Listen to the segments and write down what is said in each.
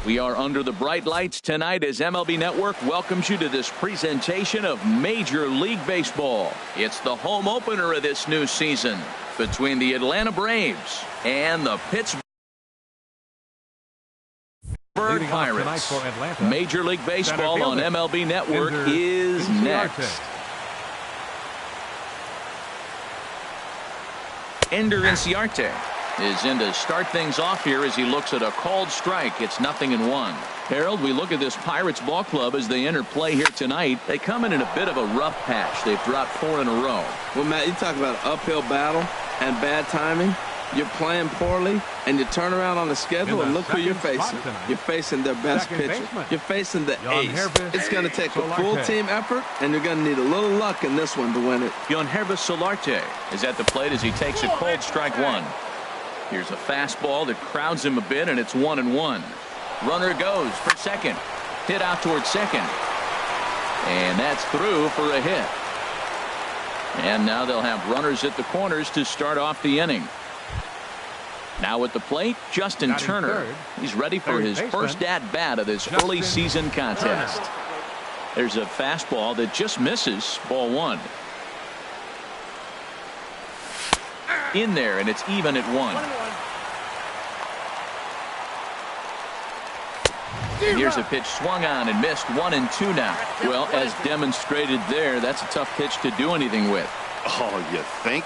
We are under the bright lights tonight as MLB Network welcomes you to this presentation of Major League Baseball. It's the home opener of this new season between the Atlanta Braves and the Pittsburgh Pirates. Major League Baseball on MLB Network is next. Ender Inciarte is in to start things off here as he looks at a called strike. It's 0-1. Harold, we look at this Pirates ball club as they enter play here tonight. They come in a bit of a rough patch. They've dropped 4 in a row. Well, Matt, you talk about an uphill battle and bad timing. You're playing poorly, and you turn around on the schedule and look who you're facing. You're facing their best pitcher. You're facing the ace. It's going to take a full team effort, and you're going to need a little luck in this one to win it. Yangervis Solarte is at the plate as he takes a cold strike one. Here's a fastball that crowds him a bit, and it's 1-1. Runner goes for second. Hit out towards second. And that's through for a hit. And now they'll have runners at the corners to start off the inning. Now at the plate, Justin Turner. He's ready for his first at-bat of this early season contest. There's a fastball that just misses, ball one. In there, and it's even at 1. And here's a pitch swung on and missed. 1-2 now. Well, as demonstrated there, that's a tough pitch to do anything with. Oh, you think?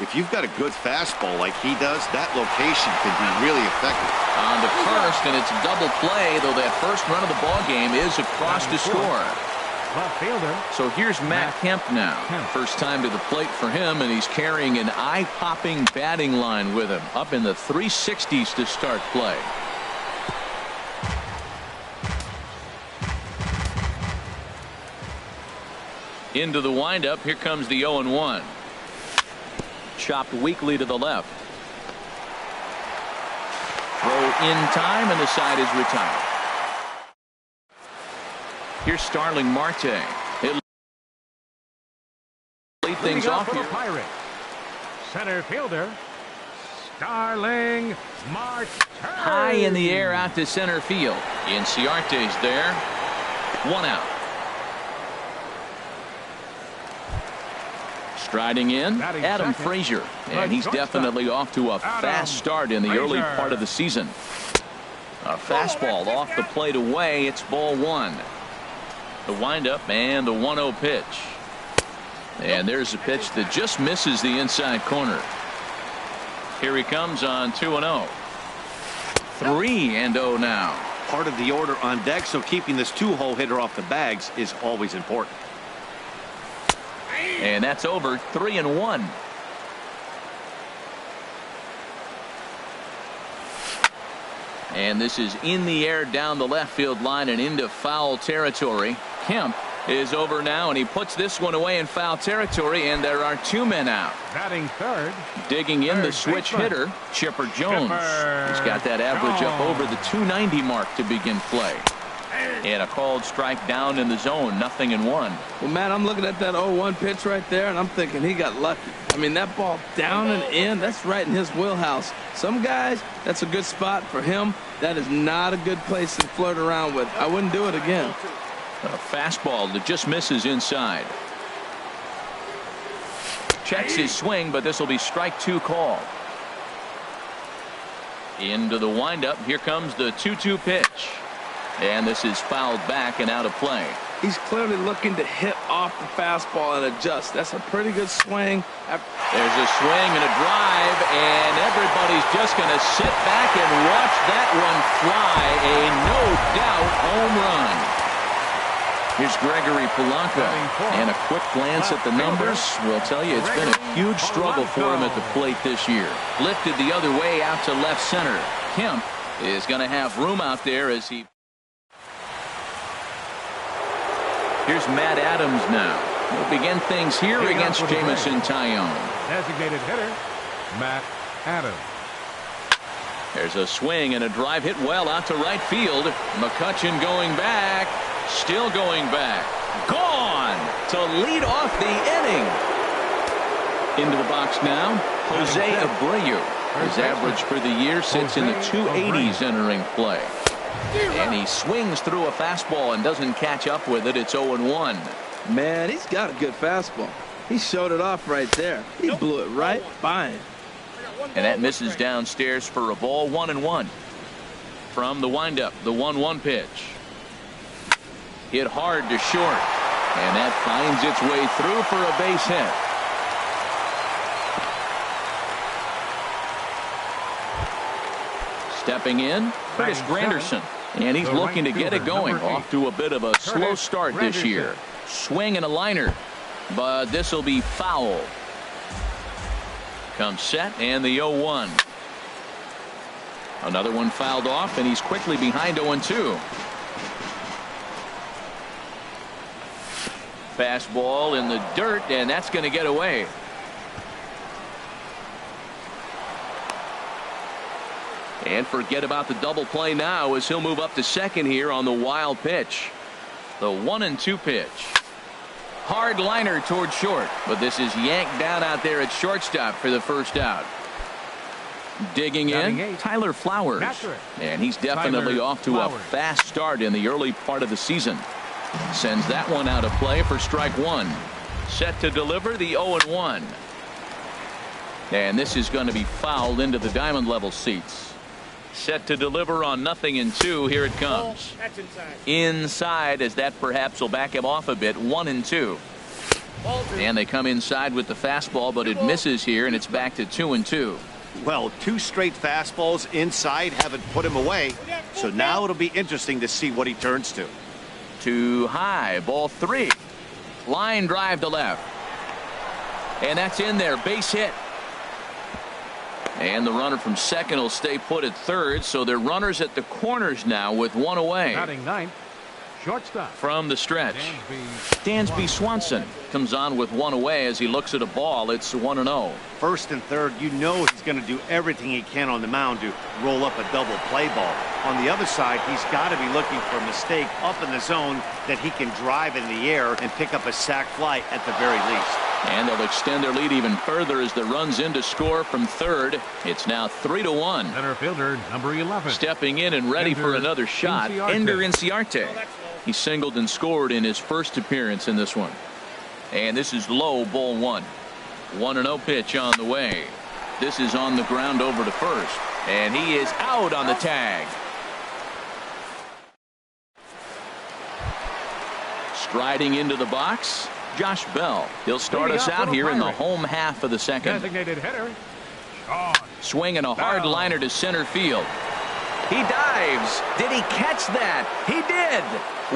If you've got a good fastball like he does, that location can be really effective. On the first, and it's a double play, though that first run of the ball game is across to score. So here's Matt Kemp now. First time to the plate for him, and he's carrying an eye-popping batting line with him. Up in the 360s to start play. Into the windup. Here comes the 0-1. Chopped weakly to the left. Throw in time, and the side is retired. Here's Starling Marte. He'll lead things off here. Pirates. Center fielder Starling Marte. High in the air out to center field. Inciarte's there. 1 out. Striding in, Adam Frazier, and he's definitely off to a fast start in the early part of the season. A fastball off the plate away. It's ball one. The windup and the 1-0 pitch. And there's a pitch that just misses the inside corner. Here he comes on 2-0. 3-0 now. Part of the order on deck, so keeping this two-hole hitter off the bags is always important. And that's over. 3-1. And this is in the air down the left field line and into foul territory. Kemp is over now, and he puts this one away in foul territory, and there are 2 men out. Batting third. Digging in the switch hitter, Chipper Jones. He's got that average up over the 290 mark to begin play. And a called strike down in the zone. 0-1. Well, Matt, I'm looking at that 0-1 pitch right there, and I'm thinking he got lucky. I mean, that ball down and in, that's right in his wheelhouse. Some guys, that's a good spot. For him, that is not a good place to flirt around with. I wouldn't do it again. A fastball that just misses inside. Checks his swing, but this will be strike 2 call. Into the windup. Here comes the 2-2 pitch. And this is fouled back and out of play. He's clearly looking to hit off the fastball and adjust. That's a pretty good swing. There's a swing and a drive, and everybody's just going to sit back and watch that one fly. A no-doubt home run. Here's Gregory Polanco, and a quick glance at the numbers will tell you it's been a huge struggle for him at the plate this year. Lifted the other way out to left center. Kemp is going to have room out there as he... Here's Matt Adams now. We'll begin things here against Jamison Tyone. Designated hitter, Matt Adams. There's a swing and a drive hit well out to right field. McCutchen going back. Still going back. Gone to lead off the inning. Into the box now, Jose Abreu. His average for the year sits in the 280s entering play. And he swings through a fastball and doesn't catch up with it. It's 0-1. Man, he's got a good fastball. He showed it off right there. He blew it right by him. And that misses downstairs for a ball. 1-1. From the windup, the 1-1 pitch. Hit hard to short. And that finds its way through for a base hit. Stepping in, Curtis Granderson. And he's looking to get it going. Off to a bit of a slow start this year. Swing and a liner. But this will be foul. Comes set and the 0-1. Another one fouled off, and he's quickly behind 0-2. Fastball in the dirt, and that's going to get away. And forget about the double play now as he'll move up to second here on the wild pitch. The 1-2 pitch. Hard liner toward short, but this is yanked down out there at shortstop for the first out. Digging in, Tyler Flowers. And he's definitely off to a fast start in the early part of the season. Sends that one out of play for strike one. Set to deliver the 0-1. And this is going to be fouled into the diamond level seats. Set to deliver on 0-2. Here it comes. That's inside. Inside, as that perhaps will back him off a bit. 1-2. And they come inside with the fastball, but it misses here, and it's back to 2-2. Well, two straight fastballs inside haven't put him away. So now it'll be interesting to see what he turns to. Too high. Ball 3. Line drive to left. And that's in there. Base hit. And the runner from second will stay put at third, so they're runners at the corners now with one away. Batting ninth, shortstop. From the stretch, Dansby Swanson comes on with one away as he looks at a ball. It's 1-0. First and third, you know he's going to do everything he can on the mound to roll up a double play ball. On the other side, he's got to be looking for a mistake up in the zone that he can drive in the air and pick up a sac fly at the very least. And they'll extend their lead even further as the runs in to score from third. It's now 3-1. Center fielder, number 11. Stepping in and ready for another shot, Ender Inciarte. He singled and scored in his first appearance in this one. And this is low, ball 1. 1-0 pitch on the way. This is on the ground over to first. And he is out on the tag. Striding into the box, Josh Bell. He'll start us out here in the home half of the second. Designated hitter. Swinging a hard liner to center field. He dives. Did he catch that? He did.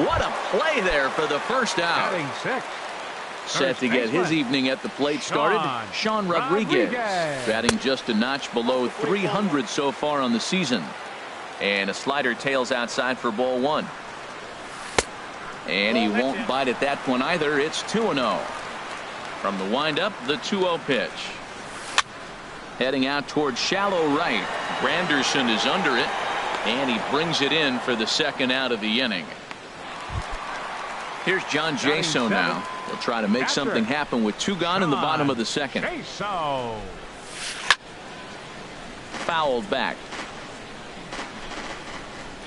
What a play there for the first out. Batting sixth. Set to get his evening at the plate started, Sean Rodriguez. Batting just a notch below 300 so far on the season. And a slider tails outside for ball 1. And he won't bite at that one either. It's 2-0. From the windup, the 2-0 pitch. Heading out toward shallow right. Granderson is under it. And he brings it in for the second out of the inning. Here's John Jaso now. He'll try to make something happen with 2 gone in the bottom of the second. Fouled back.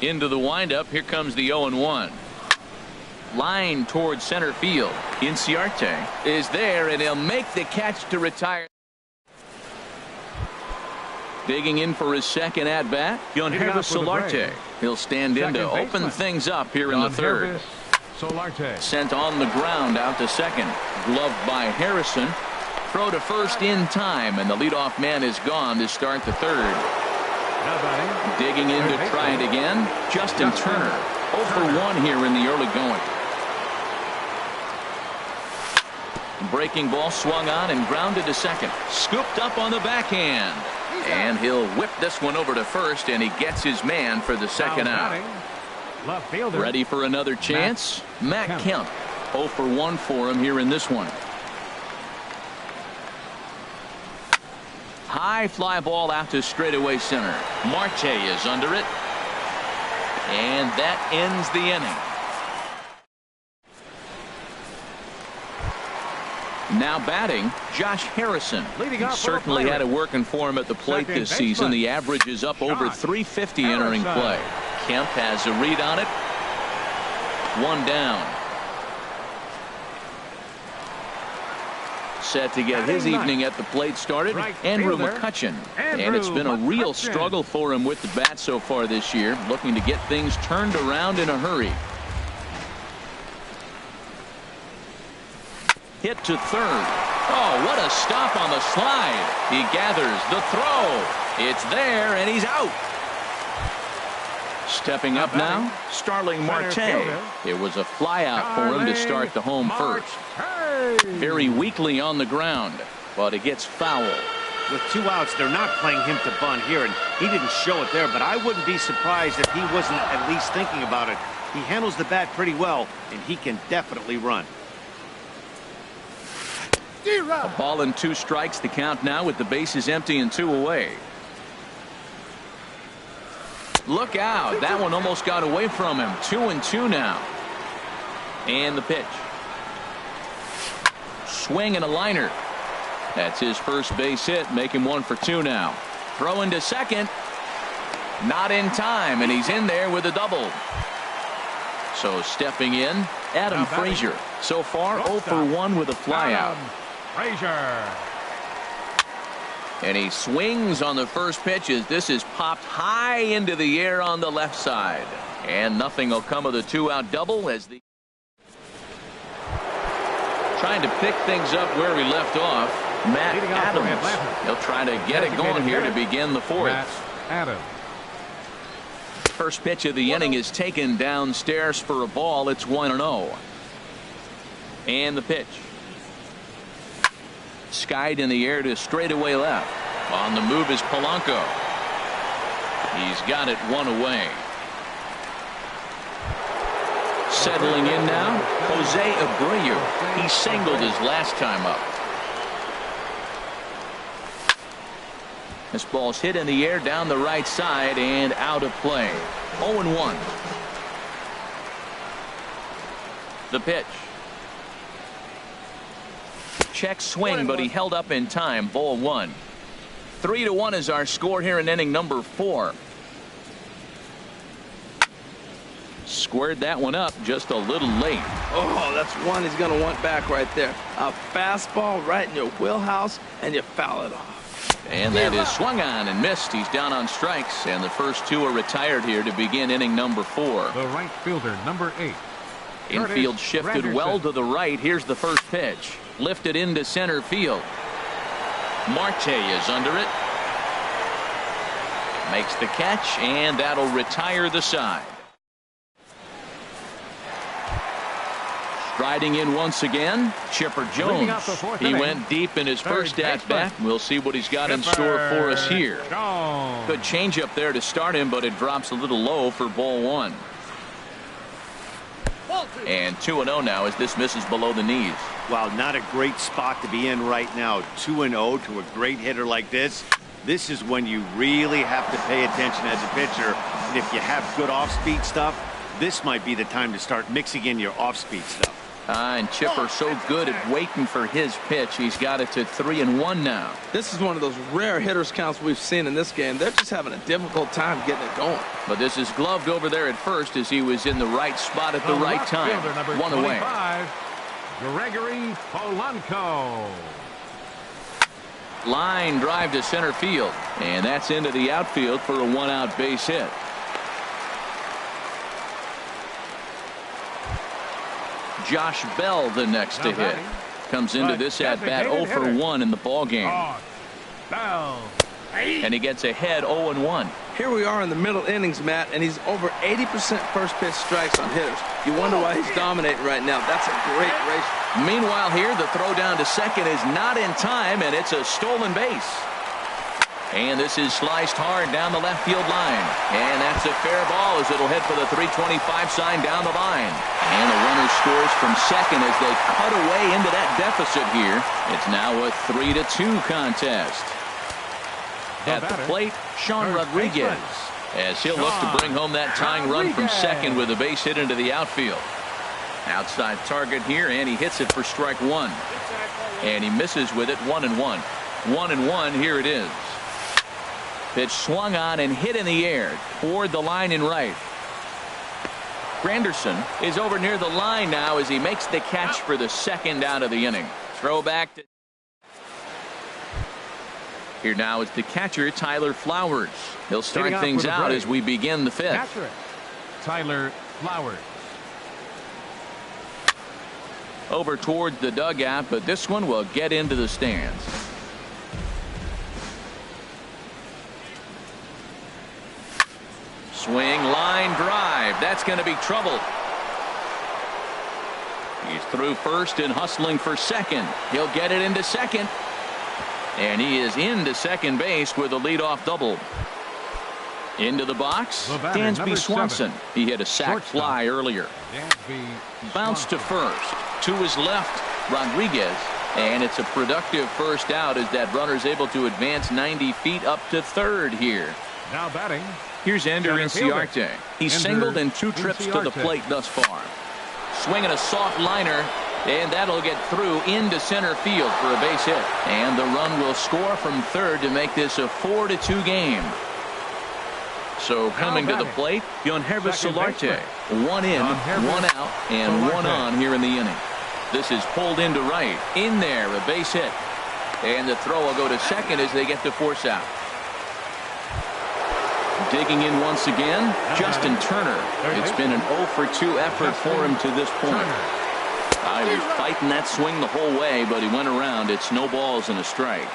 Into the windup. Here comes the 0-1. Line towards center field. Inciarte is there, and he'll make the catch to retire. Digging in for his second at bat, Yonhervis Solarte. He'll stand in to open things up here in the third. Sent on the ground out to second. Gloved by Harrison. Throw to first in time, and the leadoff man is gone to start the third. Digging in to try it again, Justin Turner. 0 for 1 here in the early going. Breaking ball swung on and grounded to second. Scooped up on the backhand. And he'll whip this one over to first, and he gets his man for the second out. Ready for another chance? Matt Kemp. 0 for 1 for him here in this one. High fly ball out to straightaway center. Marte is under it. And that ends the inning. Now batting, Josh Harrison. He certainly had it working for him at the plate this season. The average is up over 350 entering play. Kemp has a read on it. One down. Set to get his evening at the plate started, Andrew McCutcheon. And it's been a real struggle for him with the bat so far this year, looking to get things turned around in a hurry. Hit to third. Oh, what a stop on the slide. He gathers the throw. It's there, and he's out. Stepping up now, Starling Marte. It was a fly out for him to start the home first. Very weakly on the ground, but it gets foul. With 2 outs, they're not playing him to bunt here, and he didn't show it there, but I wouldn't be surprised if he wasn't at least thinking about it. He handles the bat pretty well, and he can definitely run. A ball and 2 strikes, the count now with the bases empty and 2 away. Look out. That one almost got away from him. 2-2 now. And the pitch. Swing and a liner. That's his first base hit, making 1 for 2 now. Throw into second. Not in time, and he's in there with a double. So stepping in, Adam Frazier. So far 0 for 1 with a flyout. Frazier. And he swings on the first pitch as this is popped high into the air on the left side. And nothing will come of the 2-out double as the trying to pick things up where we left off. Matt Adams. He'll try to get it going here to begin the 4th. Matt Adams. First pitch of the inning is taken downstairs for a ball. It's 1-0. And the pitch. Skied in the air to straightaway left. On the move is Polanco. He's got it 1 away. Settling in now, Jose Abreu. He singled his last time up. This ball's hit in the air down the right side and out of play. 0-1. The pitch. Check swing, but he held up in time. Ball 1. 3-1 is our score here in inning number 4. Squared that one up just a little late. Oh, that's one he's going to want back right there. A fastball right in your wheelhouse, and you foul it off. And that is swung on and missed. He's down on strikes, and the first 2 are retired here to begin inning number 4. The right fielder, number 8. Infield shifted well to the right. Here's the first pitch. Lifted into center field. Marte is under it. Makes the catch, and that'll retire the side. Striding in once again, Chipper Jones. He went deep in his first at-bat. We'll see what he's got in store for us here. Good changeup there to start him, but it drops a little low for ball 1. And 2-0 now as this misses below the knees. Wow, not a great spot to be in right now. 2-0 to a great hitter like this. This is when you really have to pay attention as a pitcher. And if you have good off-speed stuff, this might be the time to start mixing in your off-speed stuff. And Chipper so good at waiting for his pitch. He's got it to 3-1 now. This is one of those rare hitters counts we've seen in this game. They're just having a difficult time getting it going. But this is gloved over there at first as he was in the right spot at the right time. 1 away. Gregory Polanco. Line drive to center field. And that's into the outfield for a 1-out base hit. Josh Bell the next to hit. Comes into this at bat 0 for 1 in the ball game. Bell. And he gets ahead 0-1. Here we are in the middle innings, Matt, and he's over 80% first pitch strikes on hitters. You wonder why he's dominating right now. That's a great race. Meanwhile here, the throw down to second is not in time, and it's a stolen base. And this is sliced hard down the left field line. And that's a fair ball as it'll hit for the 325 sign down the line. And the runner scores from second as they cut away into that deficit here. It's now a 3-2 contest. At the plate, Sean Rodriguez, as he'll look to bring home that tying run from second with a base hit into the outfield. Outside target here, and he hits it for strike 1. And he misses with it 1-1. 1-1, here it is. Pitch swung on and hit in the air toward the line in right. Granderson is over near the line now as he makes the catch for the second out of the inning. Throw back to here now is the catcher, Tyler Flowers. He'll start things out as we begin the fifth. Catcher, Tyler Flowers. Over towards the dugout, but this one will get into the stands. Swing, line drive. That's going to be trouble. He's through first and hustling for second. He'll get it into second. And he is into second base with a leadoff double. Into the box, Dansby Swanson. He hit a sac fly earlier. Bounced to first. To his left, Rodriguez. And it's a productive first out as that runner's able to advance 90 feet up to third here. Now batting. Here's Ender Inciarte. He's singled in 2 trips to the plate thus far. Swinging a soft liner, and that'll get through into center field for a base hit. And the run will score from third to make this a 4-2 game. So coming to the plate, Yangervis Solarte. 1 in, 1 out, and 1 on here in the inning. This is pulled into right. In there, a base hit. And the throw will go to second as they get the force out. Digging in once again, Justin Turner. It's been an 0-for-2 effort for him to this point. He was fighting that swing the whole way, but he went around. It's no balls and a strike.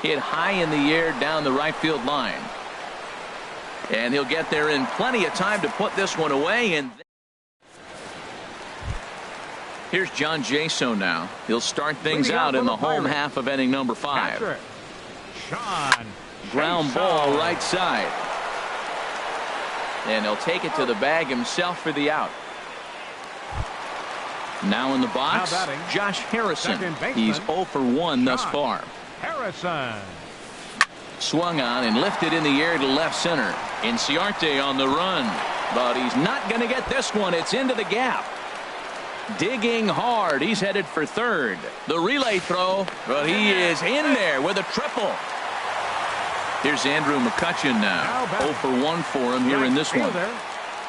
Hit high in the air down the right field line. And he'll get there in plenty of time to put this one away. And here's John Jaso now. He'll start things out in the home half of inning number 5. Ground ball right side. And he'll take it to the bag himself for the out. Now in the box, Josh Harrison. He's 0 for 1 thus far. Harrison. Swung on and lifted in the air to left center. Inciarte on the run. But he's not going to get this one. It's into the gap. Digging hard. He's headed for third. The relay throw. But he is in there with a triple. Here's Andrew McCutchen now. 0 for 1 for him here in this one.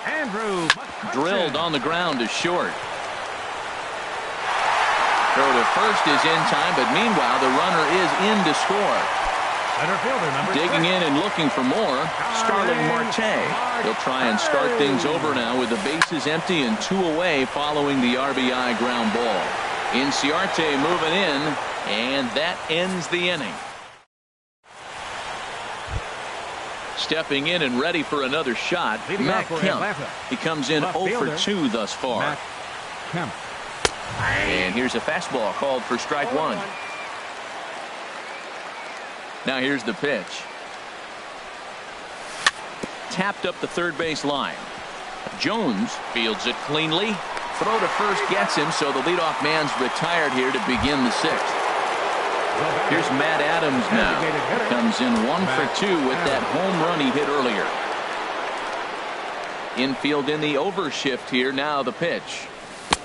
Andrew drilled on the ground to short. Throw to first is in time, but meanwhile the runner is in to score. Digging in and looking for more, Starling Marte. He'll try and start things over now with the bases empty and 2 away following the RBI ground ball. Inciarte moving in, and that ends the inning. Stepping in and ready for another shot, Matt Kemp. He comes in 0 for 2 thus far. And here's a fastball called for strike 1. Now here's the pitch. Tapped up the third base line. Jones fields it cleanly. Throw to first gets him, so the leadoff man's retired here to begin the 6th. Here's Matt Adams now. Comes in 1 for 2 with that home run he hit earlier. Infield in the overshift here. Now the pitch.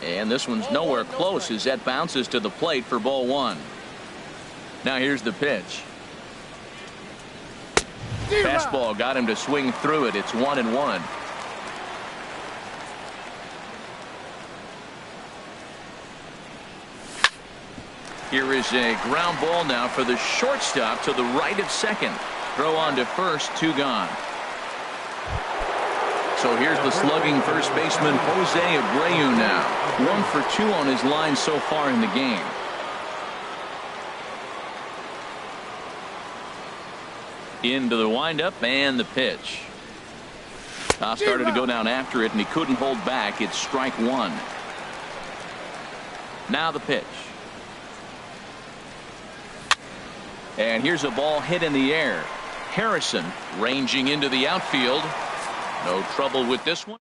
And this one's nowhere close as that bounces to the plate for ball 1. Now here's the pitch. Fastball got him to swing through it. It's 1-1. Here is a ground ball now for the shortstop to the right of second. Throw on to first, 2 gone. So here's the slugging first baseman Jose Abreu now. 1 for 2 on his line so far in the game. Into the windup and the pitch. Started to go down after it and he couldn't hold back. It's strike 1. Now the pitch. And here's a ball hit in the air. Harrison ranging into the outfield. No trouble with this one.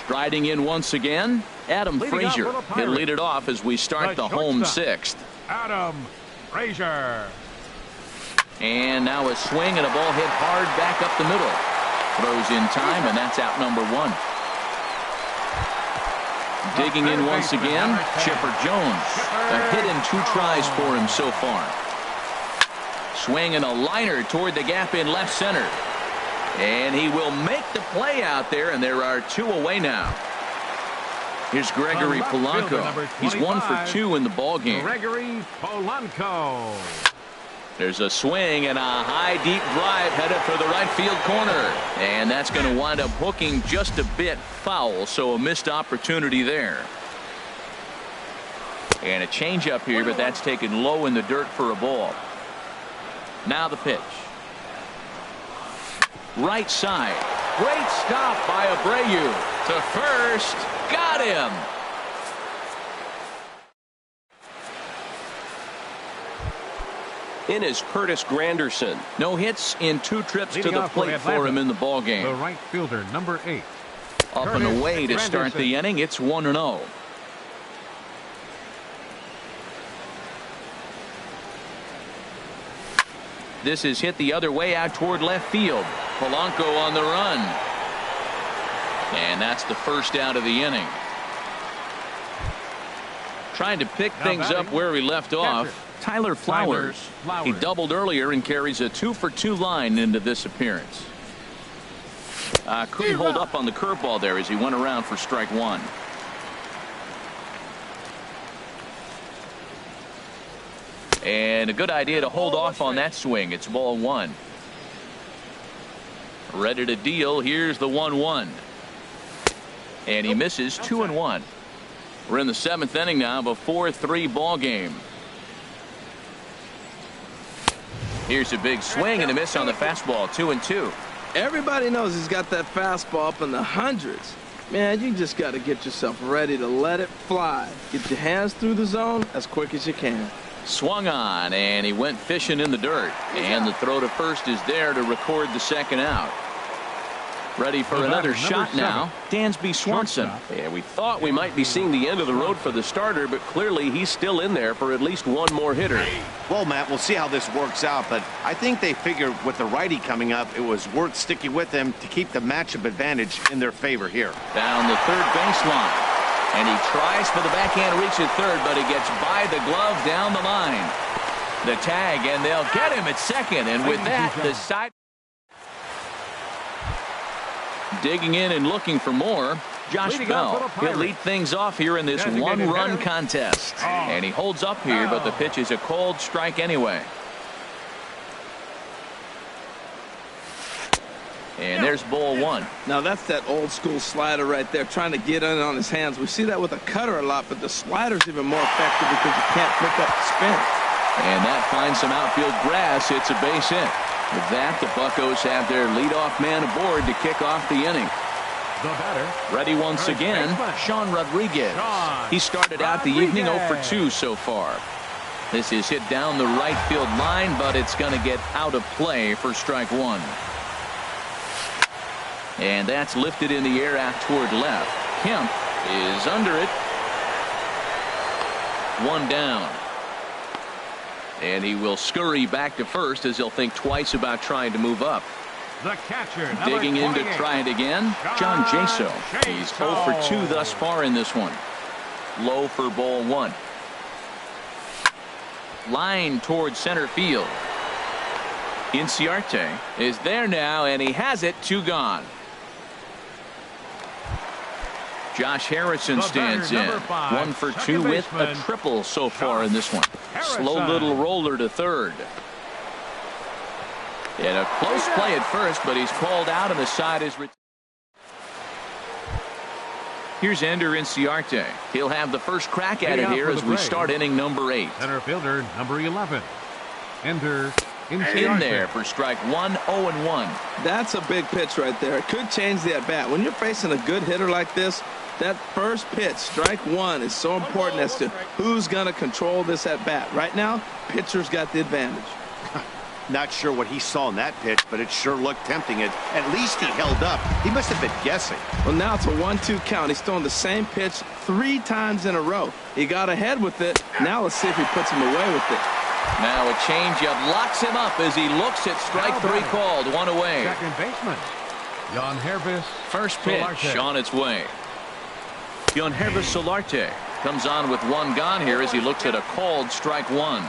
Striding in once again, Adam Frazier. He'll lead it off as we start the home 6th. Adam Frazier. And now a swing and a ball hit hard back up the middle. Throws in time, and that's out number 1. Digging in once again, Chipper Jones. A hit in 2 tries for him so far. Swing and a liner toward the gap in left center. And he will make the play out there, and there are 2 away now. Here's Gregory Polanco. He's 1 for 2 in the ballgame. Gregory Polanco. There's a swing and a high deep drive headed for the right field corner. And that's going to wind up hooking just a bit foul, so a missed opportunity there. And a changeup here, but that's taken low in the dirt for a ball. Now the pitch. Right side. Great stop by Abreu. To first. Got him. In is Curtis Granderson. No hits in 2 trips Leading to the plate for him in the ball The game. right fielder, number 8. Up and away to start the inning. It's 1-0. This is hit the other way out toward left field. Polanco on the run. And that's the first out of the inning. Trying to pick things up where we left off. Tyler Flowers. He doubled earlier and carries a 2 for 2 line into this appearance. Couldn't hold up on the curveball there as he went around for strike 1. And a good idea to hold off on that swing. It's ball 1. Ready to deal. Here's the 1-1. And he misses 2-1. We're in the 7th inning now of a 4-3 ball game. Here's a big swing and a miss on the fastball. 2-2. Everybody knows he's got that fastball up in the hundreds. Man, you just got to get yourself ready to let it fly. Get your hands through the zone as quick as you can. Swung on, and he went fishing in the dirt. And the throw to first is there to record the second out. Ready for another shot now. Dansby Swanson. Yeah, we thought we might be seeing the end of the road for the starter, but clearly he's still in there for at least one more hitter. Well, Matt, we'll see how this works out, but I think they figured with the righty coming up, it was worth sticking with him to keep the matchup advantage in their favor here. Down the third baseline. And he tries for the backhand reach at third, but he gets by the glove down the line. The tag, and they'll get him at second. And with that, the side. Digging in and looking for more. Josh Bell. He'll lead things off here in this one-run contest. And he holds up here, but the pitch is a cold strike anyway. And there's ball 1. Now that's that old school slider right there, trying to get in on his hands. We see that with a cutter a lot, but the slider's even more effective because you can't pick up the spin. And that finds some outfield grass. It's a base hit. With that, the Buccos have their leadoff man aboard to kick off the inning. The batter. Ready once again, Sean Rodriguez. He started out the evening 0 for 2 so far. This is hit down the right field line, but it's going to get out of play for strike 1. And that's lifted in the air out toward left. Kemp is under it. 1 down. And he will scurry back to first as he'll think twice about trying to move up. The catcher, digging in to try it again, John Jaso. He's 0 for 2 thus far in this one. Low for ball 1. Line towards center field. Inciarte is there now, and he has it. 2 gone. Josh Harrison stands in. 1 for 2 with a triple so far in this one. Slow little roller to third. And a close play at first, but he's called out, and the side is. Here's Ender Inciarte. He'll have the first crack at it here as we start inning number 8. Center fielder number 11. Ender Inciarte. In there for strike 1, 0-1. That's a big pitch right there. It could change the at-bat. When you're facing a good hitter like this, that first pitch, strike 1, is so important as to who's going to control this at-bat. Right now, pitcher's got the advantage. Not sure what he saw in that pitch, but it sure looked tempting. At least he held up. He must have been guessing. Well, now it's a 1-2 count. He's throwing the same pitch 3 times in a row. He got ahead with it. Now let's see if he puts him away with it. Now a changeup locks him up as he looks at strike 3 called. 1 away. Second baseman, Jan Hervis. First pitch Solarte. on its way. Jan Hervis Solarte comes on with 1 gone here as he looks at a called strike 1.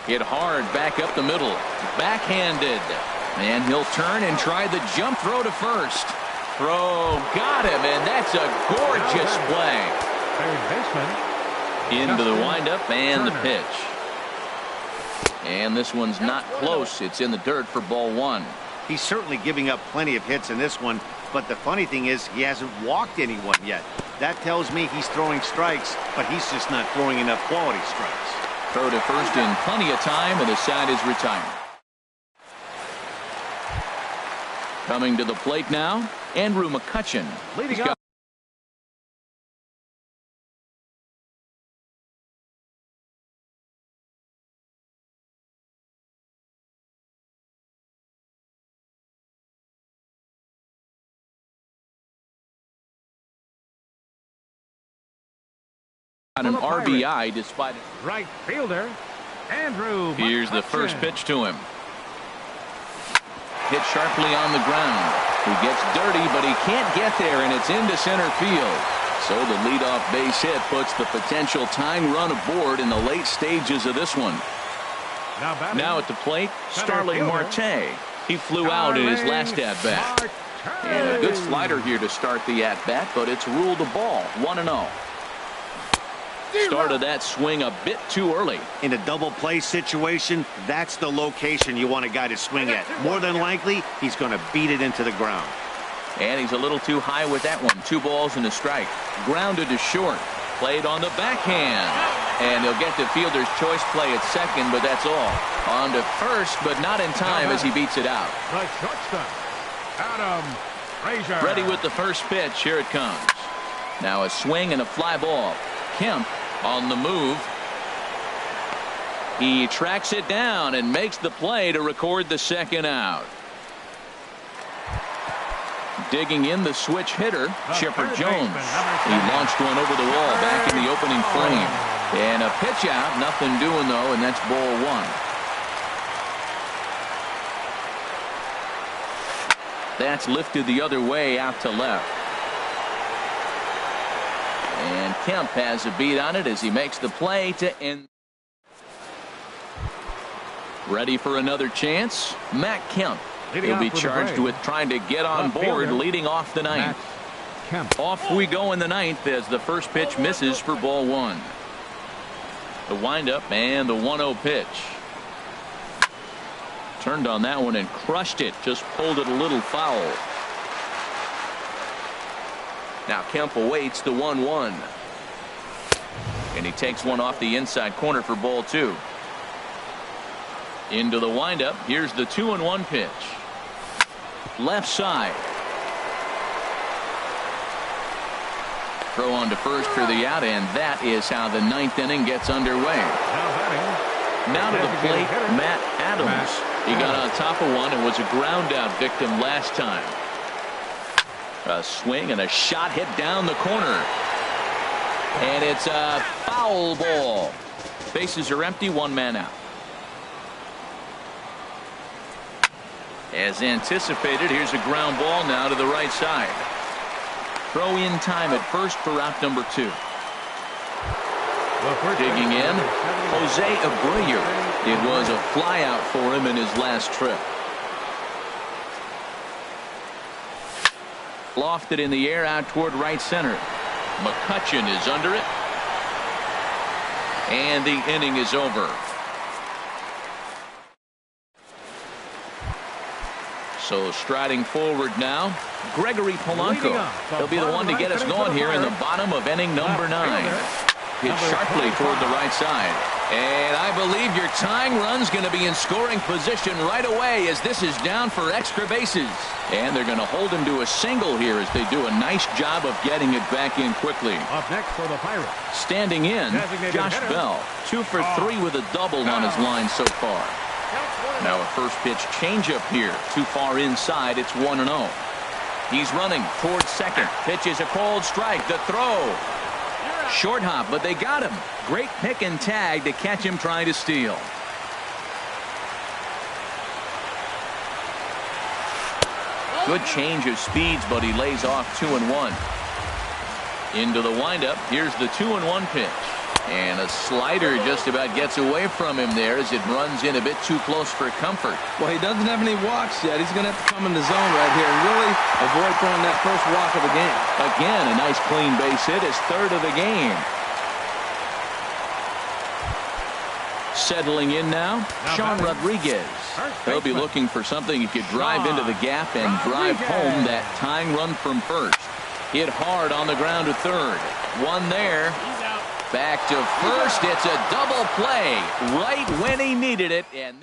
Hit hard back up the middle. Backhanded. And he'll turn and try the jump throw to first. Throw got him, and that's a gorgeous play. Third baseman. Into the windup and the pitch. And this one's not close. It's in the dirt for ball one. He's certainly giving up plenty of hits in this one, but the funny thing is he hasn't walked anyone yet. That tells me he's throwing strikes, but he's just not throwing enough quality strikes. Throw to first in plenty of time, and the side is retired. Coming to the plate now, Andrew McCutchen. Leading up. An RBI despite it. Right fielder, Andrew. Here's the first pitch to him. Hit sharply on the ground. He gets dirty, but he can't get there, and it's into center field. So the leadoff base hit puts the potential tying run aboard in the late stages of this one. Now at the plate, Starling Marte. He flew out in his last at-bat. And a good slider here to start the at-bat, but it's ruled a ball, 1-0. Started that swing a bit too early. In a double play situation, that's the location you want a guy to swing at. More than likely, he's going to beat it into the ground. And he's a little too high with that one. 2 balls and a strike. Grounded to short. Played on the backhand. And he'll get the fielder's choice play at second, but that's all. On to first, but not in time as he beats it out. The shortstop, Adam Frazier. Ready with the first pitch. Here it comes. Now a swing and a fly ball. Kemp on the move. He tracks it down and makes the play to record the second out. Digging in the switch hitter, Chipper Jones. He launched one over the wall back in the opening frame. And a pitch out, nothing doing though, and that's ball one. That's lifted the other way out to left. And Kemp has a beat on it as he makes the play to end. Ready for another chance? Matt Kemp. He'll be charged with trying to get on board leading off the ninth. Off we go in the ninth as the first pitch misses for ball one. The windup and the 1-0 pitch. Turned on that one and crushed it. Just pulled it a little foul. Now Kemp awaits the 1-1. And he takes one off the inside corner for ball two. Into the windup. Here's the 2-1 pitch. Left side. Throw on to first for the out, and that is how the ninth inning gets underway. Now to the plate, Matt Adams. He got on top of one and was a ground out victim last time. A swing and a shot hit down the corner. And it's a foul ball. Bases are empty, 1 man out. As anticipated, here's a ground ball now to the right side. Throw in time at first for out number 2. Digging in, Jose Abreu. It was a fly out for him in his last trip. Lofted in the air out toward right center. McCutchen is under it. And the inning is over. So striding forward now, Gregory Polanco. He'll be the one to get us going here in the bottom of inning number 9. Hit sharply toward the right side. And I believe your tying run's going to be in scoring position right away as this is down for extra bases. And they're going to hold him to a single here as they do a nice job of getting it back in quickly. Up next for the Pirates. Standing in, Josh Bell. 2 for 3 with a double on his line so far. Now a first pitch changeup here. Too far inside. It's 1-0. He's running towards second. Pitch is a cold strike. The throw. Short hop, but they got him. Great pick and tag to catch him trying to steal. Good change of speeds, but he lays off 2-1. Into the windup. Here's the 2-1 pitch. And a slider just about gets away from him there as it runs in a bit too close for comfort. Well, he doesn't have any walks yet. He's going to have to come in the zone right here and really avoid throwing that first walk of the game. Again, a nice clean base hit, his third of the game. Settling in now, Sean Rodriguez. He'll be looking for something he could drive into the gap and drive home that tying run from first. Hit hard on the ground to third. One there. Back to first. It's a double play right when he needed it. And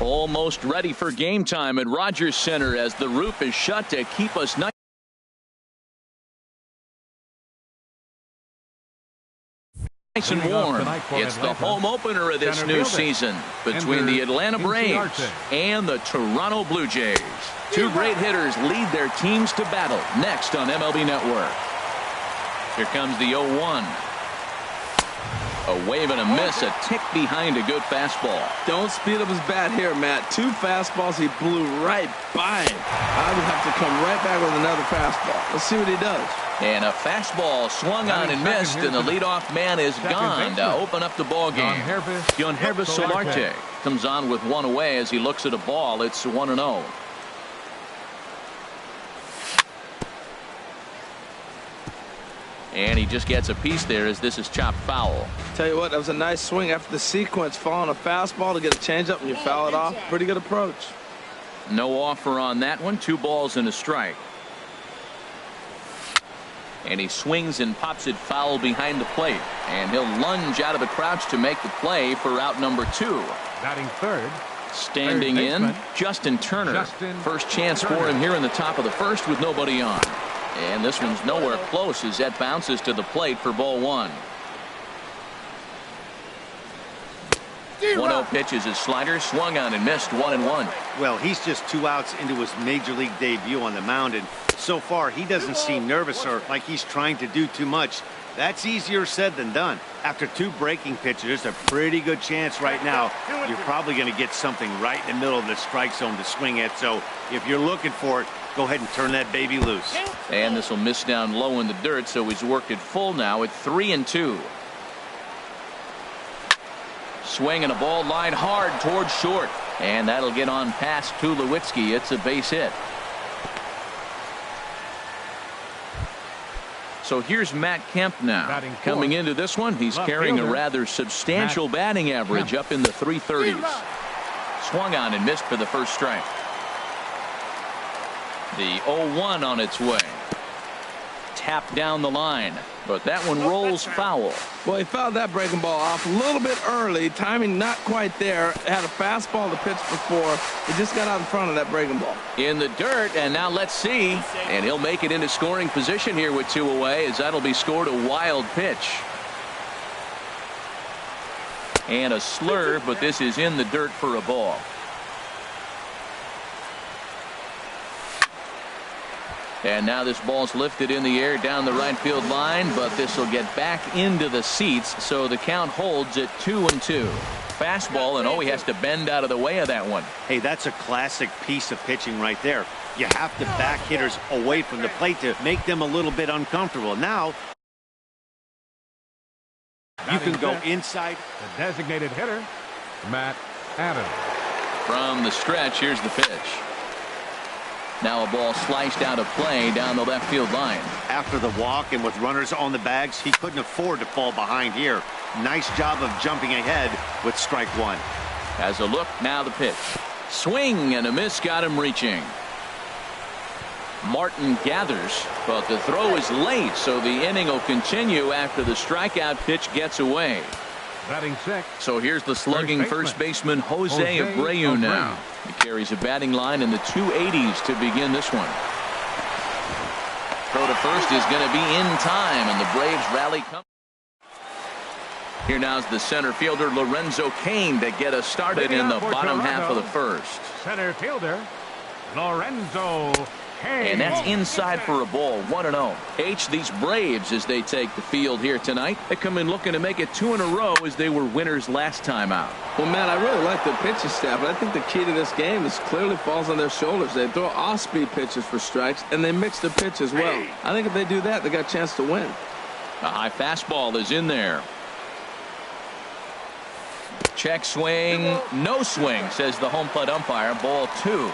Almost ready for game time at Rogers Center as the roof is shut to keep us nice and warm. It's the home opener of this new season between the Atlanta Braves and the Toronto Blue Jays. Two great hitters lead their teams to battle next on MLB Network. Here comes the 0-1. A wave and a miss, a tick behind a good fastball. Don't speed up his bat here, Matt. Two fastballs he blew right by him. I would have to come right back with another fastball. Let's see what he does. And a fastball swung on and missed, and the leadoff man is gone to open up the ball game. Yangervis Solarte comes on with one away as he looks at a ball. It's 1-0. And he just gets a piece there as this is chopped foul. Tell you what, that was a nice swing after the sequence, following a fastball to get a changeup and you foul it off. Pretty good approach. No offer on that one. 2 balls and a strike. And he swings and pops it foul behind the plate. And he'll lunge out of the crouch to make the play for out number 2. Batting third. Standing in, Justin Turner. First chance for him here in the top of the first with nobody on. And this one's nowhere close as that bounces to the plate for ball 1. 1-0 pitch is his slider, swung on and missed, 1-1. Well, he's just 2 outs into his major league debut on the mound, and so far he doesn't seem nervous or like he's trying to do too much. That's easier said than done. After 2 breaking pitches, there's a pretty good chance right now you're probably going to get something right in the middle of the strike zone to swing at. So if you're looking for it, go ahead and turn that baby loose. And this will miss down low in the dirt, so he's worked it full now at 3-2. Swing and a ball line hard towards short, and that'll get on past Tulowitzki. It's a base hit. So here's Matt Kemp now. Coming into this one, he's carrying a rather substantial batting average up in the 330s. Swung on and missed for the first strike. The 0-1 on its way. Tapped down the line, but that one rolls foul. Well, he fouled that breaking ball off a little bit early. Timing not quite there. Had a fastball to pitch before. He just got out in front of that breaking ball. In the dirt, and now let's see. And he'll make it into scoring position here with 2 away, as that'll be scored a wild pitch. And a slur, but this is in the dirt for a ball. And now this ball's lifted in the air down the right field line, but this will get back into the seats, so the count holds at 2-2. Fastball, and he has to bend out of the way of that one. Hey, that's a classic piece of pitching right there. You have to back hitters away from the plate to make them a little bit uncomfortable. Now you can go inside. The designated hitter, Matt Adams. From the stretch, here's the pitch. Now a ball sliced out of play down the left field line. After the walk and with runners on the bags, he couldn't afford to fall behind here. Nice job of jumping ahead with strike 1. As a look, now the pitch. Swing and a miss got him reaching. Martin gathers, but the throw is late, so the inning will continue after the strikeout pitch gets away. Batting sixth. So here's the slugging first baseman Jose Abreu now. He carries a batting line in the 280s to begin this one. Throw to first is going to be in time, and the Braves rally come. Here now's the center fielder Lorenzo Cain to get us started in the bottom half of the first. Center fielder Lorenzo Cain. And that's inside for a ball, 1-0. These Braves, as they take the field here tonight, they come in looking to make it 2 in a row as they were winners last time out. Well, Matt, I really like the pitching staff, but I think the key to this game is clearly falls on their shoulders. They throw off-speed pitches for strikes, and they mix the pitch as well. I think if they do that, they got a chance to win. A high fastball is in there. Check swing, no swing, says the home plate umpire. Ball 2.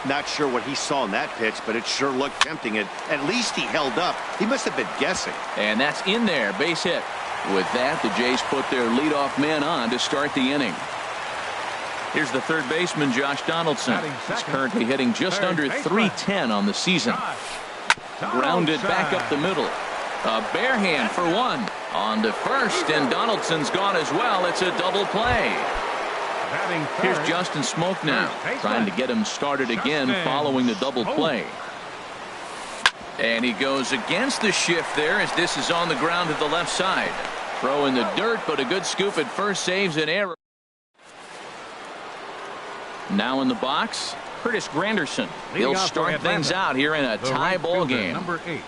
Not sure what he saw in that pitch, but it sure looked tempting. At least he held up. He must have been guessing. And that's in there, base hit. With that, the Jays put their leadoff man on to start the inning. Here's the third baseman, Josh Donaldson. He's currently hitting just under .310 on the season. Grounded back up the middle. A bare hand for 1. On to first, and Donaldson's gone as well. It's a double play. Here's Justin Smoke now, trying to get him started again following the double play. And he goes against the shift there as this is on the ground to the left side. Throw in the dirt, but a good scoop at first saves an error. Now in the box, Curtis Granderson. He'll start things out here in a tie ball game. Number 8.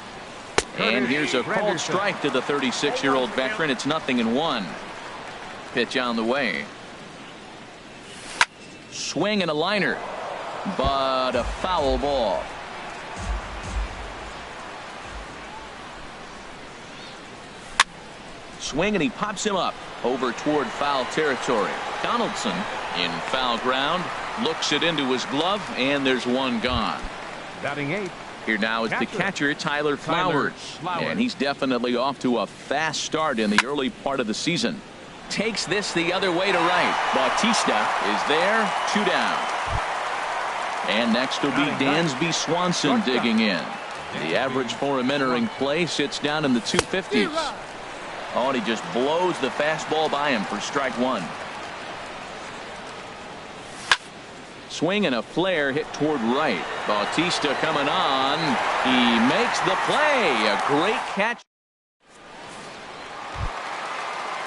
And here's a called strike to the 36-year-old veteran. It's 0-1. Pitch on the way. Swing and a liner, but a foul ball. Swing and he pops him up over toward foul territory. Donaldson in foul ground, looks it into his glove, and there's one gone. Batting 8. Here now is the catcher, Tyler Flowers. And he's definitely off to a fast start in the early part of the season. Takes this the other way to right. Bautista is there, 2 down. And next will be Dansby Swanson digging in. The average for him entering play sits down in the 250s. Oh, and he just blows the fastball by him for strike 1. Swing and a flare hit toward right. Bautista coming on. He makes the play. A great catch.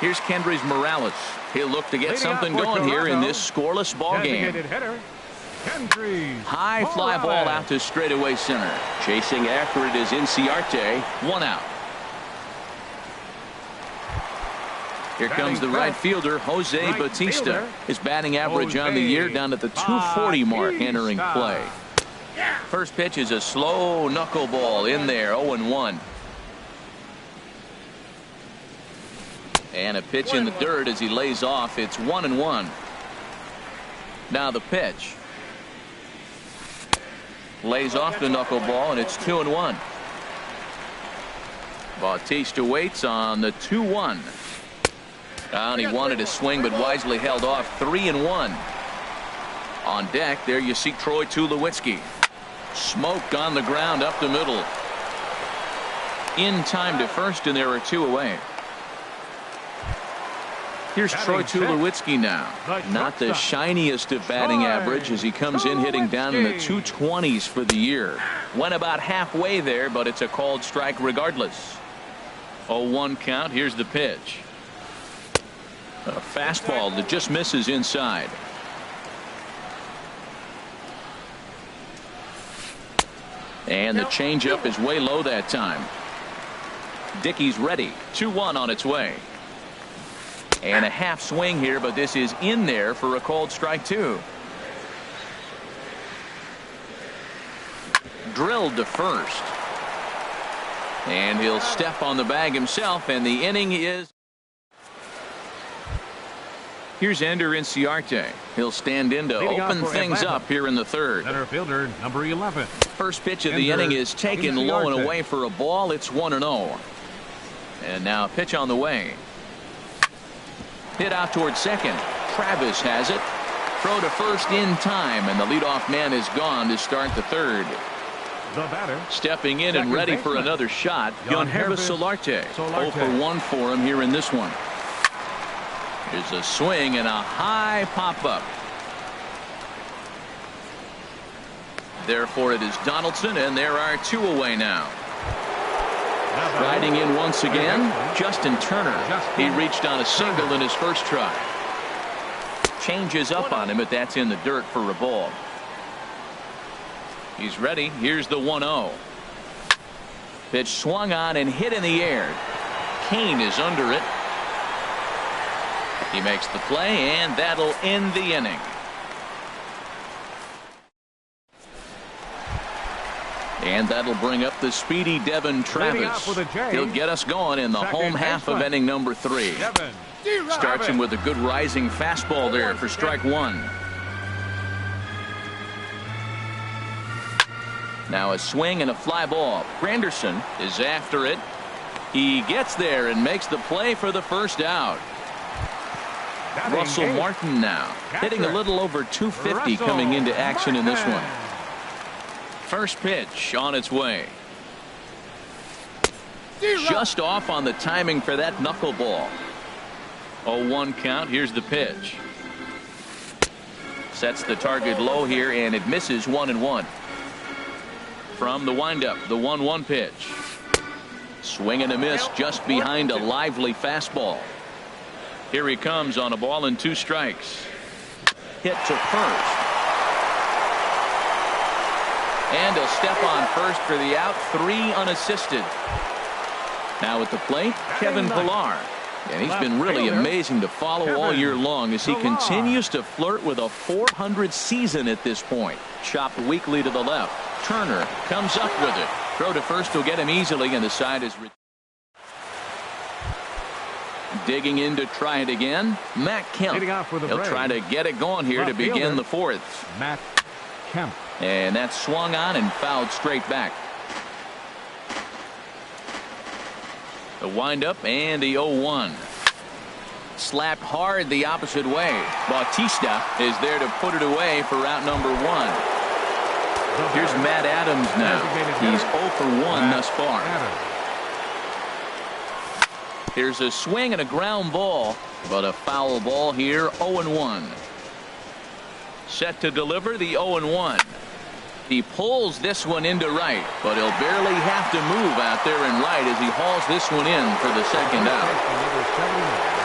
Here's Kendrys Morales. He'll look to get something going here in this scoreless ball game. High fly ball out to straightaway center. Chasing after it is Inciarte. 1 out. Here comes the right fielder, Jose Bautista. His batting average on the year down at the 240 mark entering play. First pitch is a slow knuckleball in there, 0-1. And a pitch in the dirt as he lays off. It's 1-1. Now the pitch. Lays off the knuckleball, and it's 2-1. Bautista waits on the 2-1. And he wanted to swing, but wisely held off. 3-1. On deck, there you see Troy Tulowitzki. Smoked on the ground up the middle. In time to first, and there are 2 away. Here's Troy Tulowitzki now. Not the shiniest of batting average as he comes in hitting down in the 220s for the year. Went about halfway there, but it's a called strike regardless. 0-1 count. Here's the pitch. A fastball that just misses inside. And the changeup is way low that time. Dickey's ready. 2-1 on its way. And a half swing here, but this is in there for a called strike 2. Drilled to first. And he'll step on the bag himself, and the inning is. Here's Ender Inciarte. He'll stand in to open things up here in the third. Center fielder, number 11. First pitch of the inning is taken low and away for a ball. It's 1-0. And now a pitch on the way. Hit out towards second. Travis has it. Throw to first in time, and the leadoff man is gone to start the third. The batter. Stepping in and ready for another shot, Yangervis Solarte. 0 for 1 for him here in this one. There's a swing and a high pop-up. Therefore, it is Donaldson, and there are 2 away now. Riding in once again, Justin Turner. He reached on a single in his first try. Changes up on him, but that's in the dirt for a ball. He's ready. Here's the 1-0. Pitch swung on and hit in the air. Kane is under it. He makes the play, and that'll end the inning. And that'll bring up the speedy Devin Travis. He'll get us going in the home half of inning number 3. Starts him with a good rising fastball there for strike 1. Now a swing and a fly ball. Granderson is after it. He gets there and makes the play for the first out. Russell Martin now hitting a little over 250 coming into action in this one. First pitch on its way. Just off on the timing for that knuckleball. 0-1 count. Here's the pitch. Sets the target low here, and it misses 1-1. From the windup, the 1-1 pitch. Swing and a miss just behind a lively fastball. Here he comes on a ball and 2 strikes. Hit to first. And a step on first for the out, 3 unassisted. Now at the plate, Kevin Pillar. And he's been really amazing to follow all year long as he continues to flirt with a .400 season at this point. Chopped weakly to the left. Turner comes up with it. Throw to first will get him easily, and the side is digging in to try it again. Matt Kemp. He'll try to get it going here to begin the 4th. Matt Kemp. And that's swung on and fouled straight back. The windup and the 0-1. Slapped hard the opposite way. Bautista is there to put it away for out number 1. Here's Matt Adams now. He's 0 for 1 thus far. Here's a swing and a ground ball, but a foul ball here. 0-1. Set to deliver the 0-1. He pulls this one into right, but he'll barely have to move out there in right as he hauls this one in for the second out.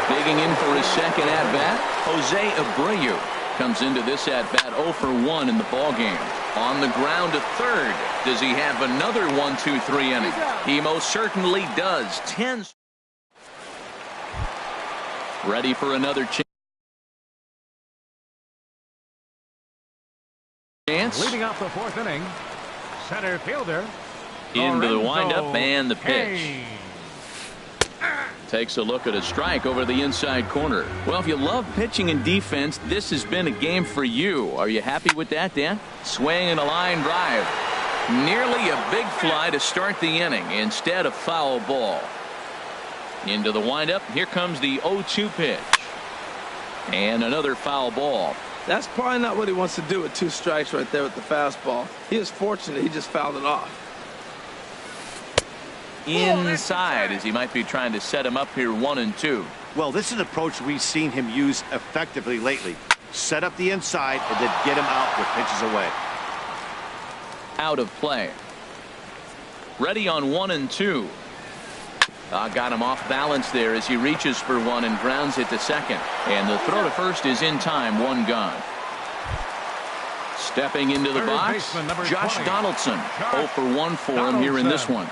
Digging in for his second at-bat, Jose Abreu comes into this at-bat 0 for 1 in the ballgame. On the ground to third. Does he have another 1-2-3 inning? He most certainly does. 10. Ready for another chance. Leading off the 4th inning, center fielder into the windup and the pitch. Takes a look at a strike over the inside corner. Well, if you love pitching and defense, this has been a game for you. Are you happy with that, Dan? Swing and a line drive. Nearly a big fly to start the inning. Instead, a foul ball. Into the windup. Here comes the 0-2 pitch. And another foul ball. That's probably not what he wants to do with 2 strikes right there with the fastball. He is fortunate he just fouled it off. Inside as he might be trying to set him up here 1-2. Well, this is an approach we've seen him use effectively lately. Set up the inside and then get him out with pitches away. Out of play. Ready on 1-2. Got him off balance there as he reaches for one and grounds it to second. And the throw to first is in time. 1 gone. Stepping into the box, Josh Donaldson. 0 for 1 for him here in this one.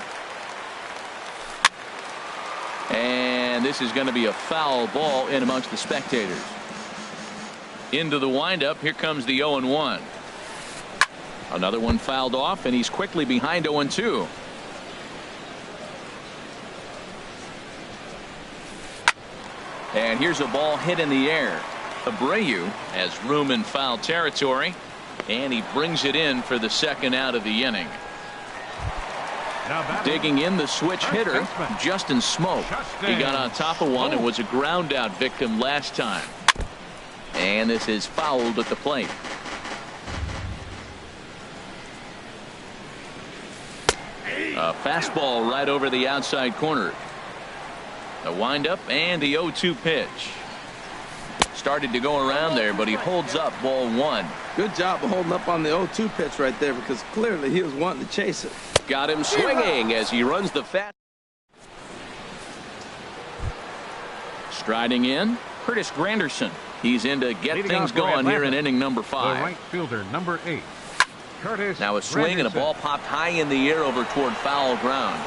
And this is going to be a foul ball in amongst the spectators. Into the windup. Here comes the 0-1. Another one fouled off, and he's quickly behind 0-2. And here's a ball hit in the air. Abreu has room in foul territory, and he brings it in for the second out of the inning. Digging in, the switch hitter, Justin Smoke. He got on top of one and was a ground out victim last time. And this is fouled at the plate. A fastball right over the outside corner. A windup and the 0-2 pitch. Started to go around there, but he holds up ball 1. Good job of holding up on the 0-2 pitch right there, because clearly he was wanting to chase it. Got him swinging as he runs the fast. Striding in, Curtis Granderson. He's in to get things going here in inning number 5. The right fielder, number 8. Curtis now a swing and a ball popped high in the air over toward foul ground.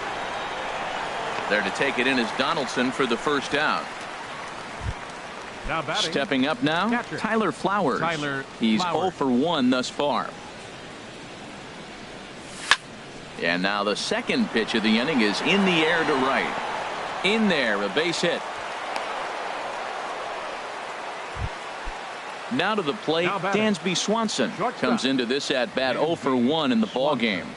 There to take it in is Donaldson for the first out. Now batting, stepping up now, catcher, Tyler Flowers. He's 0 for 1 thus far. And now the second pitch of the inning is in the air to right. In there, a base hit. Now to the plate, Dansby Swanson comes into this at bat 0 for 1 in the ball game.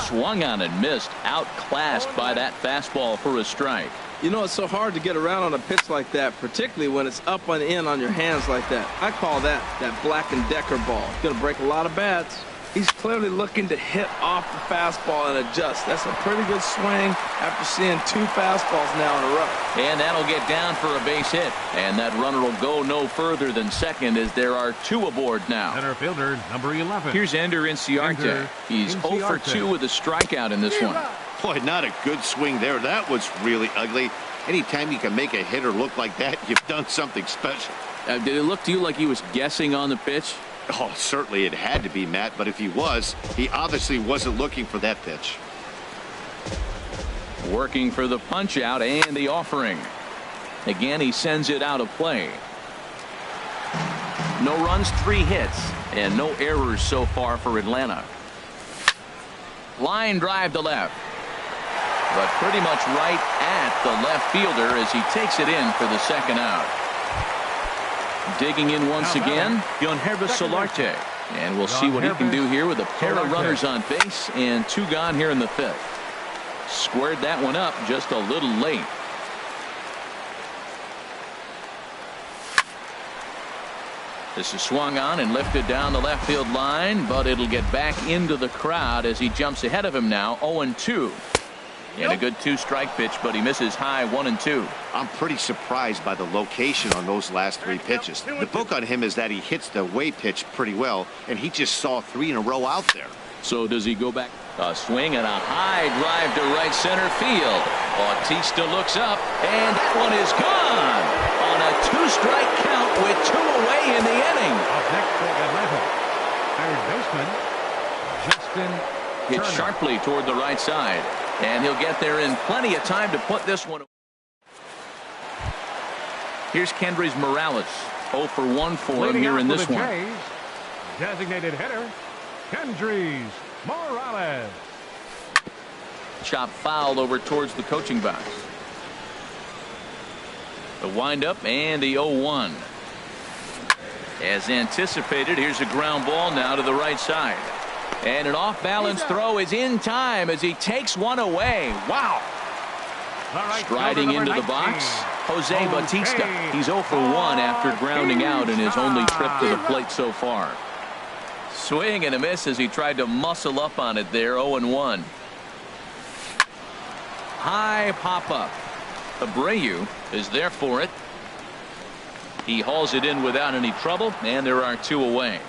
Swung on and missed, outclassed by that fastball for a strike. You know, it's so hard to get around on a pitch like that, particularly when it's up and in on your hands like that. I call that Black & Decker ball. It's going to break a lot of bats. He's clearly looking to hit off the fastball and adjust. That's a pretty good swing after seeing 2 fastballs now in a row. And that'll get down for a base hit. And that runner will go no further than second as there are 2 aboard now. Center fielder, number 11. Here's Ender Inciarte. He's 0 for 2 with a strikeout in this one. Boy, not a good swing there. That was really ugly. Anytime you can make a hitter look like that, you've done something special. Did it look to you like he was guessing on the pitch? Oh, certainly it had to be, Matt, but if he was, he obviously wasn't looking for that pitch. Working for the punch out and the offering. Again, he sends it out of play. No runs, 3 hits, and no errors so far for Atlanta. Line drive to left, but pretty much right at the left fielder as he takes it in for the second out. Digging in once again, Solarte. And we'll see what he can do here with a pair of runners on base and 2 gone here in the 5th. Squared that one up just a little late. This is swung on and lifted down the left field line, but it'll get back into the crowd as he jumps ahead of him now, 0-2. And a good 2-strike pitch, but he misses high 1-2. I'm pretty surprised by the location on those last 3 pitches. The book on him is that he hits the away pitch pretty well, and he just saw 3 in a row out there. So does he go back? A swing and a high drive to right center field. Bautista looks up, and that one is gone on a 2-strike count with 2 away in the inning. Up next for Atlanta, third baseman, Justin Hit Turner. sharply toward the right side, and he'll get there in plenty of time to put this one. Here's Kendrys Morales, 0 for 1 for him Leading here out in for this the one. Jays, designated hitter, Kendrys Morales. Chop foul over towards the coaching box. The windup and the 0-1. As anticipated, here's a ground ball now to the right side. And an off-balance throw is in time as he takes one away. Wow. Right, Striding into the box, Jose Bautista. He's 0 for 1 after grounding out in his only trip to the plate so far. Swing and a miss as he tried to muscle up on it there, 0-1. High pop-up. Abreu is there for it. He hauls it in without any trouble, and there are 2 away.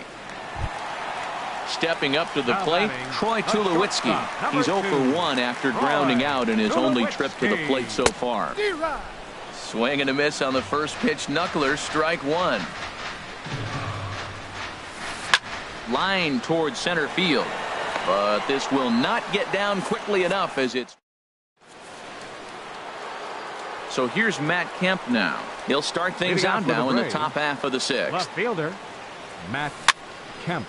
Stepping up to the plate, Troy Tulowitzki. He's 0 for 1 after grounding out in his only trip to the plate so far. Swing and a miss on the first pitch, knuckler, strike 1. Line towards center field, but this will not get down quickly enough as it's. So here's Matt Kemp now. He'll start things out now in the top half of the 6th. Left fielder, Matt Kemp.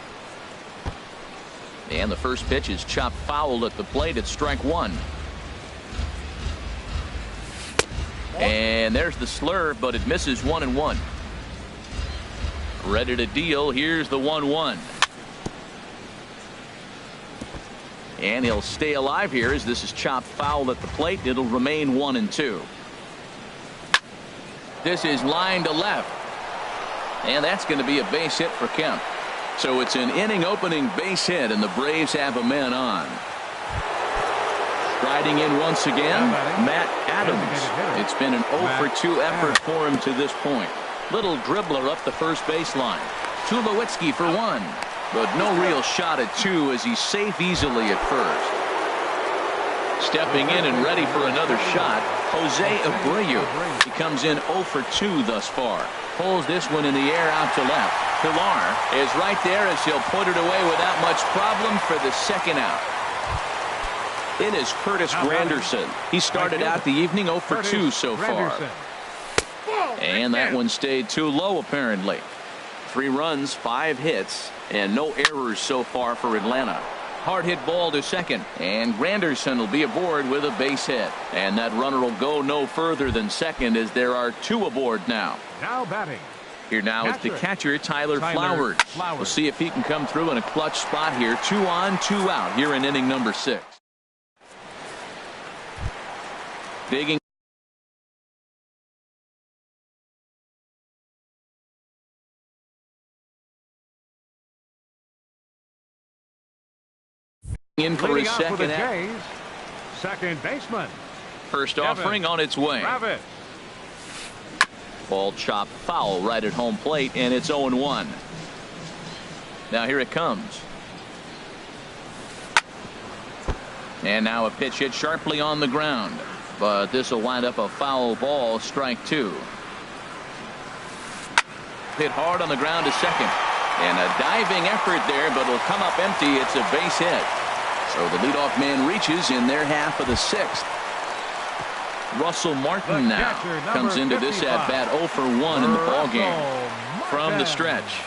And the first pitch is chopped foul at the plate at strike 1. And there's the slurve, but it misses 1-1. Ready to deal. Here's the 1-1. And he'll stay alive here as this is chopped foul at the plate. It'll remain 1-2. This is line to left. And that's going to be a base hit for Kemp. So it's an inning opening base hit, and the Braves have a man on. Striding in once again, Matt Adams. It's been an 0 for 2 effort for him to this point. Little dribbler up the first baseline. Tulowitzki for 1, but no real shot at 2 as he's safe easily at first. Stepping in and ready for another shot, Jose Abreu. He comes in 0 for 2 thus far. Pulls this one in the air out to left. Pilar is right there as he'll put it away without much problem for the second out. In is Curtis Granderson. He started out the evening 0 for 2 so far. And that one stayed too low apparently. 3 runs, 5 hits, and no errors so far for Atlanta. Hard hit ball to second, and Granderson will be aboard with a base hit. And that runner will go no further than second as there are 2 aboard now. Now batting. Here now is the catcher, Tyler Flowers. We'll see if he can come through in a clutch spot here. 2 on, 2 out here in inning number 6. Digging. In for his second. Jays, second baseman. First offering on its way. Travis. Ball chopped foul right at home plate, and it's 0-1. Now here it comes. And now a pitch hit sharply on the ground. But this will wind up a foul ball, strike 2. Hit hard on the ground to second. And a diving effort there, but it'll come up empty. It's a base hit. So the leadoff man reaches in their half of the 6th. Russell Martin now comes into this at-bat 0 for 1 in the ballgame. From the stretch.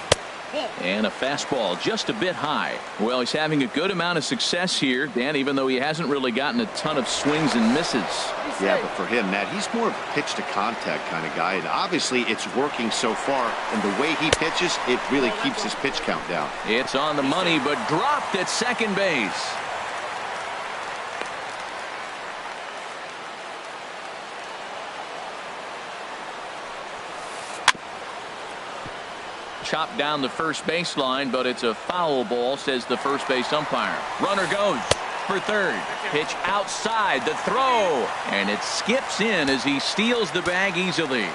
And a fastball just a bit high. Well, he's having a good amount of success here, Dan, even though he hasn't really gotten a ton of swings and misses. Yeah, but for him, Matt, he's more of a pitch-to-contact kind of guy. And obviously, it's working so far. And the way he pitches, it really keeps his pitch count down. It's on the money, but dropped at second base. Chopped down the first baseline, but it's a foul ball, says the first base umpire. Runner goes for third. Pitch outside, the throw, and it skips in as he steals the bag easily.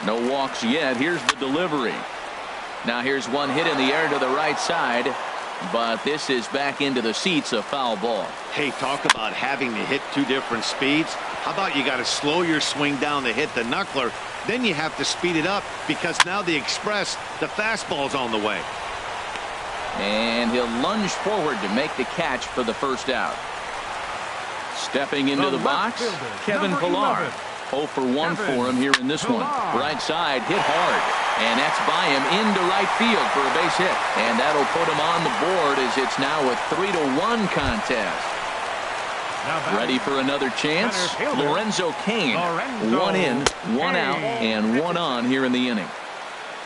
No walks yet. Here's the delivery. Now here's one hit in the air to the right side, but this is back into the seats, a foul ball. Hey, talk about having to hit 2 different speeds. How about you got to slow your swing down to hit the knuckler? Then you have to speed it up because now the express, the fastball's on the way. And he'll lunge forward to make the catch for the first out. Stepping into the box, Kevin Pillar. 0 for 1 for him here in this one. Right side, hit hard. And that's by him into right field for a base hit. And that'll put him on the board as it's now a 3-1 contest. Ready for another chance? Lorenzo Cain. 1 in, 1 out, and 1 on here in the inning.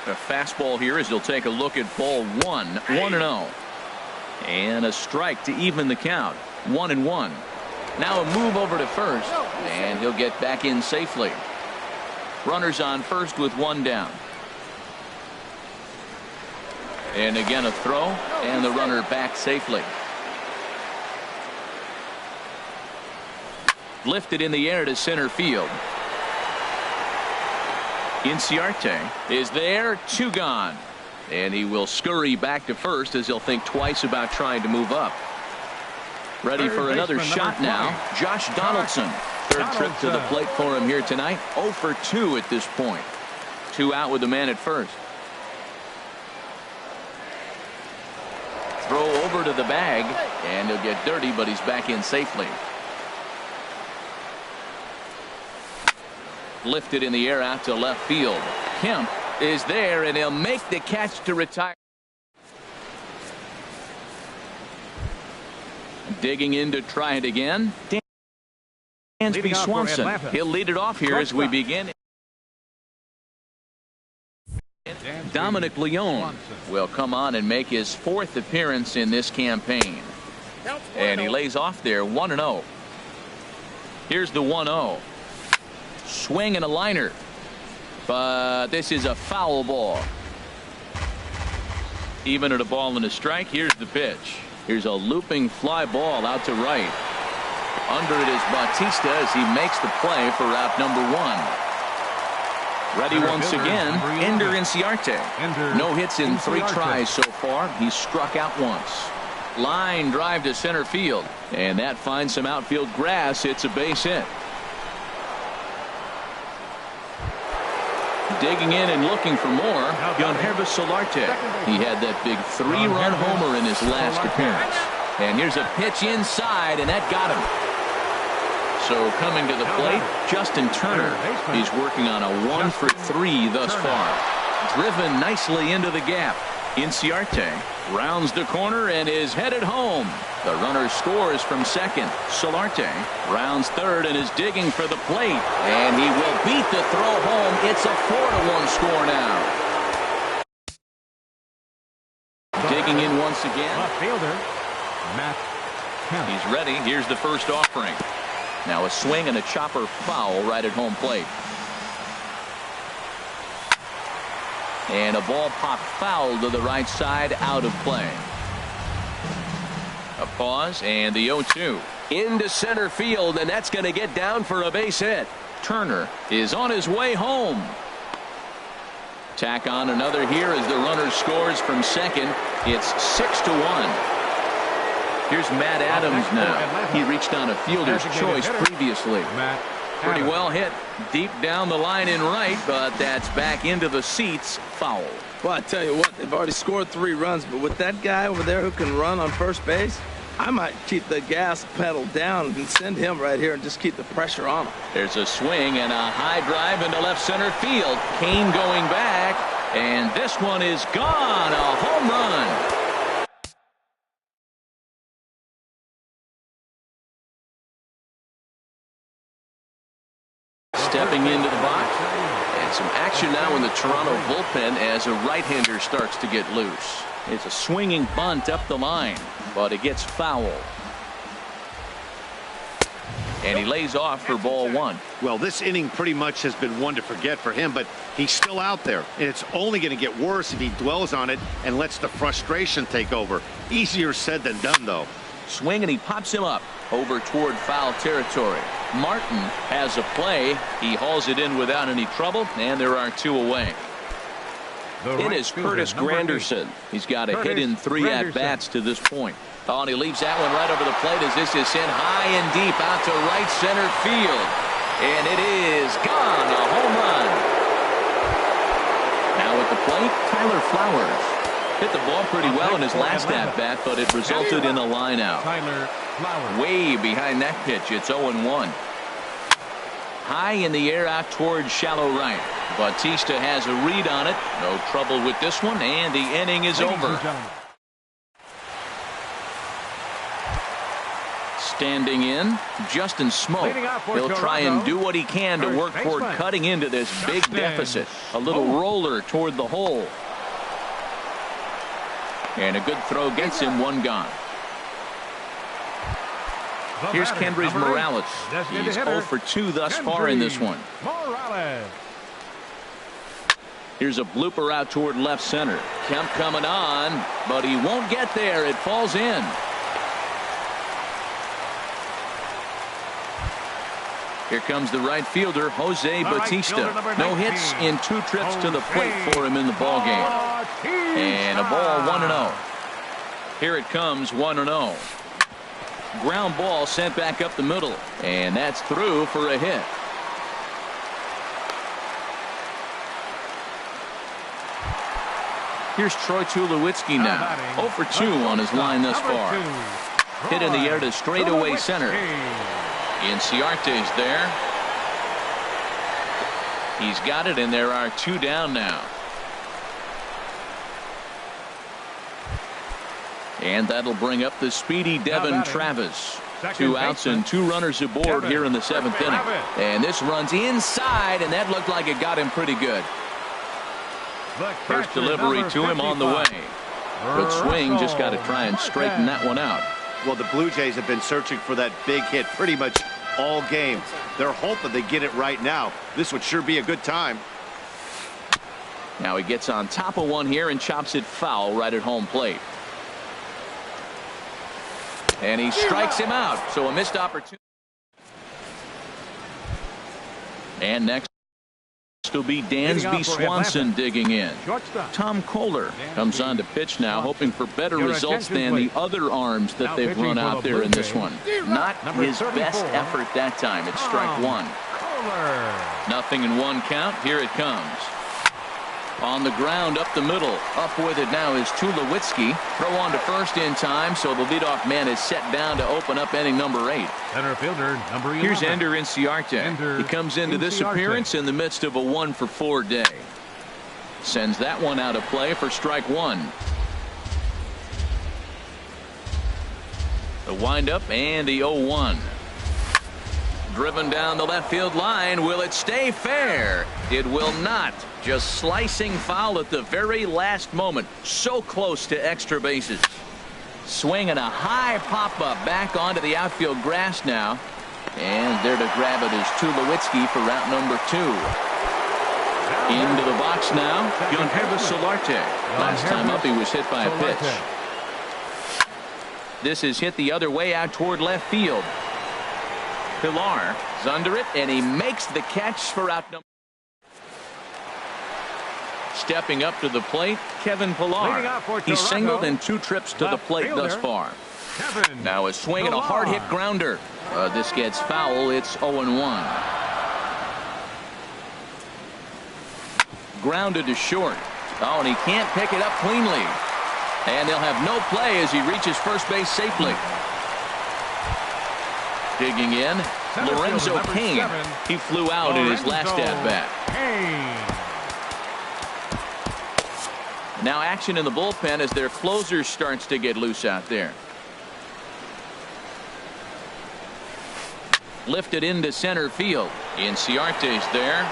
A fastball here as he'll take a look at ball 1, 1-0. And a strike to even the count. 1-1. Now a move over to first, and he'll get back in safely. Runners on first with 1 down. And again a throw, and the runner back safely. Lifted in the air to center field. Inciarte is there, 2 gone. And he will scurry back to first as he'll think twice about trying to move up. Ready for another shot now, Josh Donaldson. Third trip to the plate for him here tonight. 0 for 2 at this point. 2 out with the man at first. Throw over to the bag, and he'll get dirty, but he's back in safely. Lifted in the air out to left field. Kemp is there, and he'll make the catch to retire. Digging in to try it again. Dansby Swanson. He'll lead it off here as we begin. Dominic Leone will come on and make his 4th appearance in this campaign. And he lays off there 1-0. Here's the 1-0. Swing and a liner, but this is a foul ball. Even at a ball and a strike. Here's the pitch. Here's a looping fly ball out to right. Under it is Bautista as he makes the play for out number 1. Ready once again, Ender Inciarte. No hits in 3 tries so far. He's struck out once. Line drive to center field, and that finds some outfield grass. It's a base hit. Digging in and looking for more, Yangervis Solarte. He had that big 3-run homer in his last appearance. And here's a pitch inside, and that got him. So coming to the plate, Justin Turner. He's working on a 1 for 3 thus far. Driven nicely into the gap. Inciarte rounds the corner and is headed home. The runner scores from second. Solarte rounds third and is digging for the plate. And he will beat the throw home. It's a 4-1 score now. Digging in once again. Left fielder, Matt Kemp. He's ready. Here's the first offering. Now a swing and a chopper foul right at home plate. And a ball popped foul to the right side, out of play. A Pause and the 0-2. Into center field, and that's going to get down for a base hit. Turner is on his way home. Tack on another here as the runner scores from second. It's 6-1. Here's Matt Adams now. He reached on a fielder's choice previously. Pretty well hit deep down the line in right, but that's back into the seats. Foul. Well, I tell you what, they've already scored 3 runs, but with that guy over there who can run on first base, I might keep the gas pedal down and send him right here and just keep the pressure on him. There's a swing and a high drive into left center field. Kane going back, and this one is gone. A home run. Stepping into the box, and some action now in the Toronto bullpen as a right-hander starts to get loose. It's a swinging bunt up the line, but it gets foul. And he lays off for ball 1. Well, this inning pretty much has been one to forget for him, but he's still out there, and it's only going to get worse if he dwells on it and lets the frustration take over. Easier said than done, though. Swing, and he pops him up over toward foul territory. Martin has a play. He hauls it in without any trouble, and there are 2 away. It is Curtis Granderson. He's got a hit in 3 at-bats to this point. Oh, and he leaves that one right over the plate as this is sent high and deep out to right center field. And it is gone. A home run. Now at the plate, Tyler Flowers. Hit the ball pretty well in his last at-bat, but it resulted in a line out. Way behind that pitch. It's 0-1. High in the air out towards shallow right. Bautista has a read on it. No trouble with this one, and the inning is over. Standing in, Justin Smoke. He'll try and do what he can to work toward cutting into this big deficit. A little roller toward the hole. And a good throw gets him 1 gone. Here's Kendrys Morales. He's 0 for 2 thus far in this one. Here's a blooper out toward left center. Kemp coming on, but he won't get there. It falls in. Here comes the right fielder, Jose Bautista. No hits in 2 trips to the plate for him in the ballgame. And a ball 1-0. Here it comes 1-0. Ground ball sent back up the middle. And that's through for a hit. Here's Troy Tulowitzki now. 0 for 2 on his line thus far. Hit in the air to straightaway center. Inciarte's there. He's got it, and there are 2 down now. And that'll bring up the speedy Devin Travis. 2 outs and 2 runners aboard here in the 7th inning. And this runs inside, and that looked like it got him pretty good. First delivery to him on the way. Good swing, just got to try and straighten that one out. Well, the Blue Jays have been searching for that big hit pretty much all game. They're hoping they get it right now. This would sure be a good time. Now he gets on top of one here and chops it foul right at home plate. And he strikes him out. So a missed opportunity. And next will be Dansby Swanson digging in. Tom Kohler comes on to pitch now, hoping for better results than the other arms that they've run out there in this one. Not his best effort that time. It's strike 1. 0 in 1 count. Here it comes. On the ground up the middle. Up with it now is Tulowitzki. Throw on to first in time, so the leadoff man is set down to open up inning number 8. Center fielder, number 11. Here's Ender Inciarte. He comes into this appearance in the midst of a 1 for 4 day. Sends that one out of play for strike 1. The windup and the 0-1. Driven down the left field line. Will it stay fair? It will not. Just slicing foul at the very last moment. So close to extra bases. Swinging a high pop-up back onto the outfield grass now. And there to grab it is Tulowitzki for route number 2. Into the box now, Yangervis Solarte. Last time up he was hit by a pitch. This is hit the other way out toward left field. Pilar is under it, and he makes the catch for out number. Stepping up to the plate, Kevin Pilar. He's singled in 2 trips to the plate thus far. Now a swing and a hard hit grounder. This gets foul. It's 0-1. Grounded to short. Oh, and he can't pick it up cleanly. And they'll have no play as he reaches first base safely. Digging in, Lorenzo Cain. He flew out in his last at-bat. Now action in the bullpen as their closer starts to get loose out there. Lifted into center field. Inciarte's there.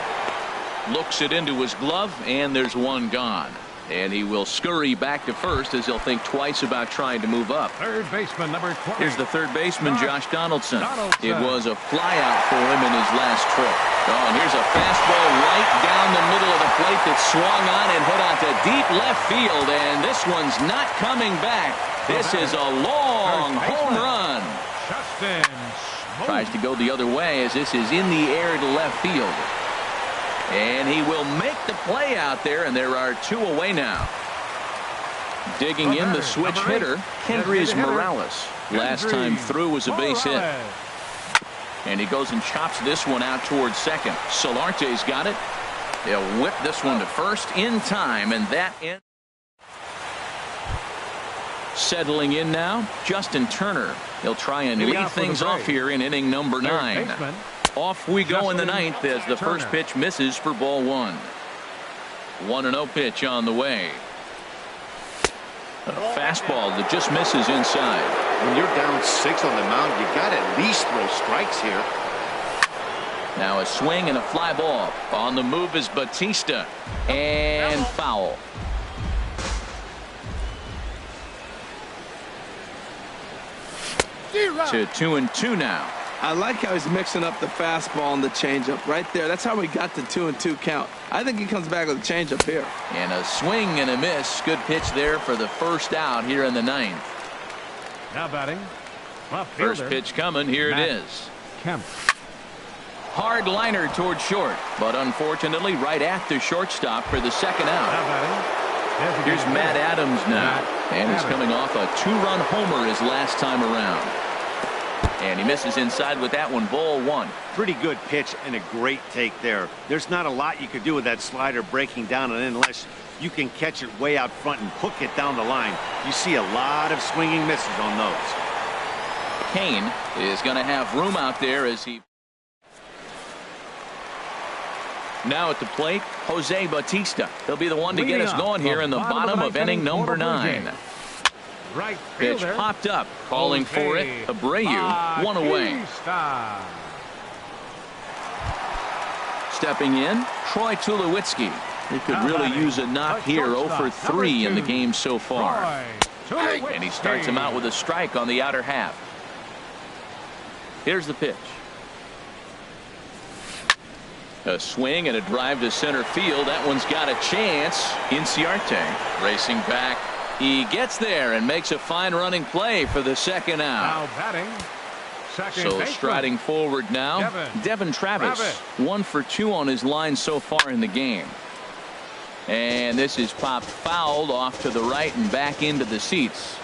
Looks it into his glove, and there's one gone. And he will scurry back to first as he'll think twice about trying to move up. Third baseman, number 20. Here's the third baseman, Josh Donaldson. It was a flyout for him in his last trip. Oh, and here's a fastball right down the middle of the plate that swung on and hit onto deep left field. And this one's not coming back. This is a long home run. Tries to go the other way as this is in the air to left field. And he will make the play out there, and there are 2 away now. Digging in the switch hitter, Kendrys Morales. Last time through was a base hit. And he goes and chops this one out towards second. Solarte's got it. They'll whip this one to first in time, and that ends. Settling in now, Justin Turner. He'll try and lead things off here in inning number 9. Off we go in the 9th as the first pitch misses for ball 1. 1-0 pitch on the way. A fastball that just misses inside. When you're down 6 on the mound, you got to at least throw strikes here. Now a swing and a fly ball. On the move is Batista. And foul. To 2-2 now. I like how he's mixing up the fastball and the changeup right there. That's how we got the 2-2 count. I think he comes back with a changeup here. And a swing and a miss. Good pitch there for the first out here in the 9th. Now batting. First pitch coming. Here it is. Kemp. Hard liner toward short, but unfortunately right at the shortstop for the second out. Now batting. Here's Matt Adams now, and he's coming off a 2-run homer his last time around. And he misses inside with that one. Ball 1. Pretty good pitch and a great take there. There's not a lot you could do with that slider breaking down and in unless you can catch it way out front and hook it down the line. You see a lot of swinging misses on those. Cain is going to have room out there as he. Now at the plate, Jose Batista. He'll be the one to get us going here in the bottom of inning number 9. Right pitch popped up, calling for it. Abreu, 1 away. Stepping in, Troy Tulowitzki. He could really use a knock here. 0 for 3 in the game so far. And he starts him out with a strike on the outer half. Here's the pitch. A swing and a drive to center field. That one's got a chance. Inciarte racing back. He gets there and makes a fine running play for the second out. Now batting. So striding forward now, Devin Travis. 1 for 2 on his line so far in the game. And this is popped fouled off to the right and back into the seats.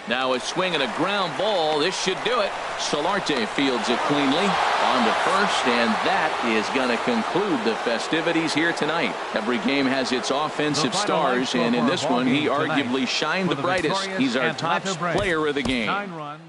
Now a swing and a ground ball. This should do it. Solarte fields it cleanly on to first, and that is going to conclude the festivities here tonight. Every game has its offensive stars, and in this one he arguably shined the brightest. He's our top player of the game. 9 runs.